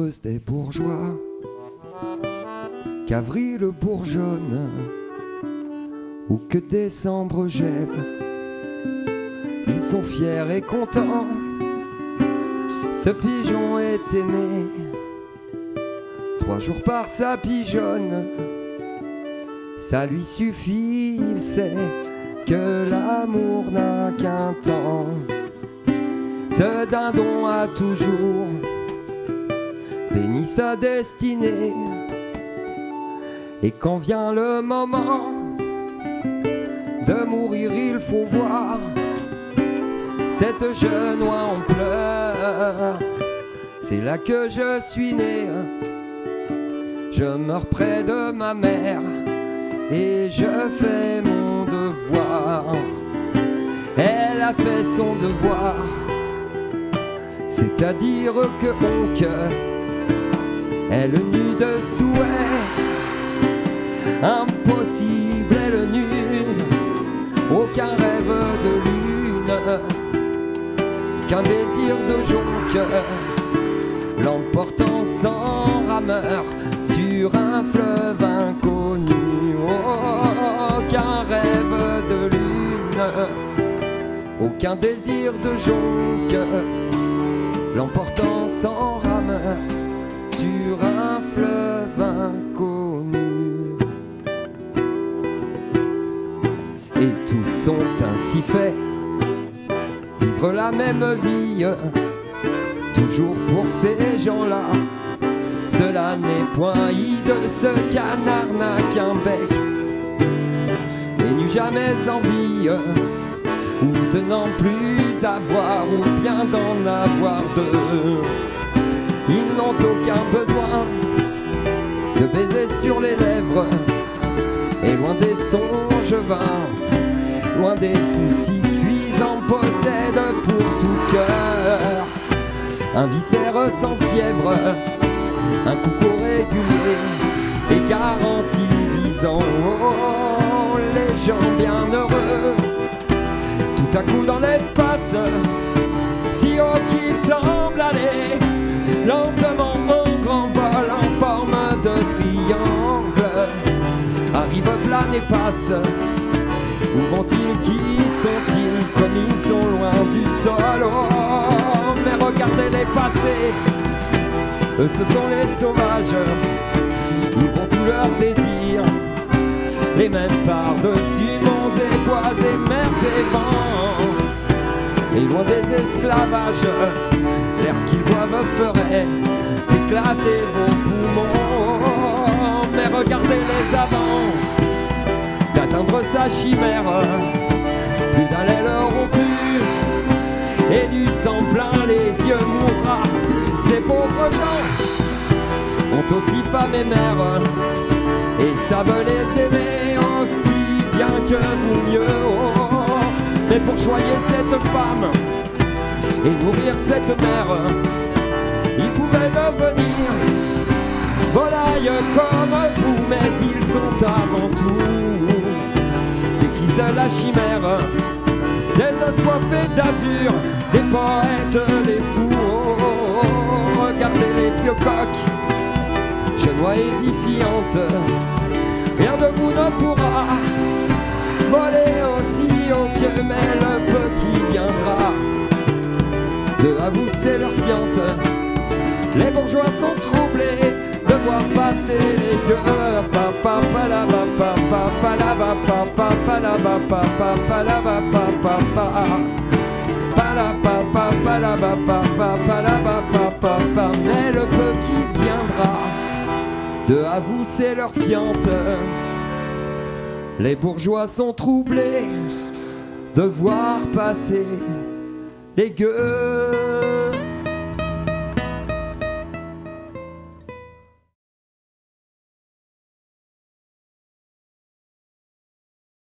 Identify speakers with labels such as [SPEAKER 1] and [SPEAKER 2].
[SPEAKER 1] heureuse des bourgeois qu'avril bourgeonne ou que décembre gèle. Ils sont fiers et contents, ce pigeon est aimé. 3 jours par sa pigeonne, ça lui suffit, il sait que l'amour n'a qu'un temps. Ce dindon a toujours béni sa destinée. Et quand vient le moment de mourir, il faut voir cette jeune oie en pleurs. C'est là que je suis né. Je meurs près de ma mère et je fais mon devoir. Elle a fait son devoir, c'est-à-dire que mon cœur est le nu de souhait. Impossible est le nu, aucun rêve de lune, qu'un désir de jonqueur, l'emportant sans rameur sur un fleuve inconnu. Oh, aucun rêve de lune, aucun désir de jonqueur, l'emportant sans rameur sur un fleuve inconnu. Et tous sont ainsi faits, vivre la même vie, toujours pour ces gens-là. Cela n'est point hideux, ce canard n'a qu'un bec et n'eut jamais envie ou de n'en plus avoir, ou bien d'en avoir deux. Ils n'ont aucun besoin de baiser sur les lèvres, et loin des songes vains, loin des soucis cuisants, possèdent pour tout cœur un viscère sans fièvre, un coucou régulier et garanti 10 ans. Oh, les gens bienheureux, tout à coup dans l'espace, si haut qu'ils semblent aller, lentement en grand vol en forme de triangle, arrivent, planent et passent. Où vont-ils, qui sont-ils, comme ils sont loin du sol? Oh, mais regardez-les passer, eux ce sont les sauvages, ils vont tous leurs désirs, les mêmes par-dessus monts et bois et mers et vents. Et loin des esclavages, l'air qu'ils boivent ferait éclater vos poumons. Mais regardez-les avant d'atteindre sa chimère, plus d'un lait leur rompu et du sang plein les yeux mourra. Ces pauvres gens ont aussi femme et mère et savent les aimer aussi bien que vous mieux. Oh, mais pour choyer cette femme et nourrir cette mère, ils pouvaient devenir volailles comme vous, mais ils sont avant tout des fils de la chimère, des assoiffés d'azur, des poètes, des fous. Oh, regardez les vieux coqs, genoux édifiantes, rien de vous ne pourra voler aussi haut que, mais le peu qui viendra de à vous c'est leur fiente. Les bourgeois sont troublés de voir passer les gueux. Papa la ba papa la ba papa la ba papa la ba papa la papa la ba papa la ba papa. Mais le peu qui viendra de à vous c'est leur fiente. Les bourgeois sont troublés de voir passer les gueux.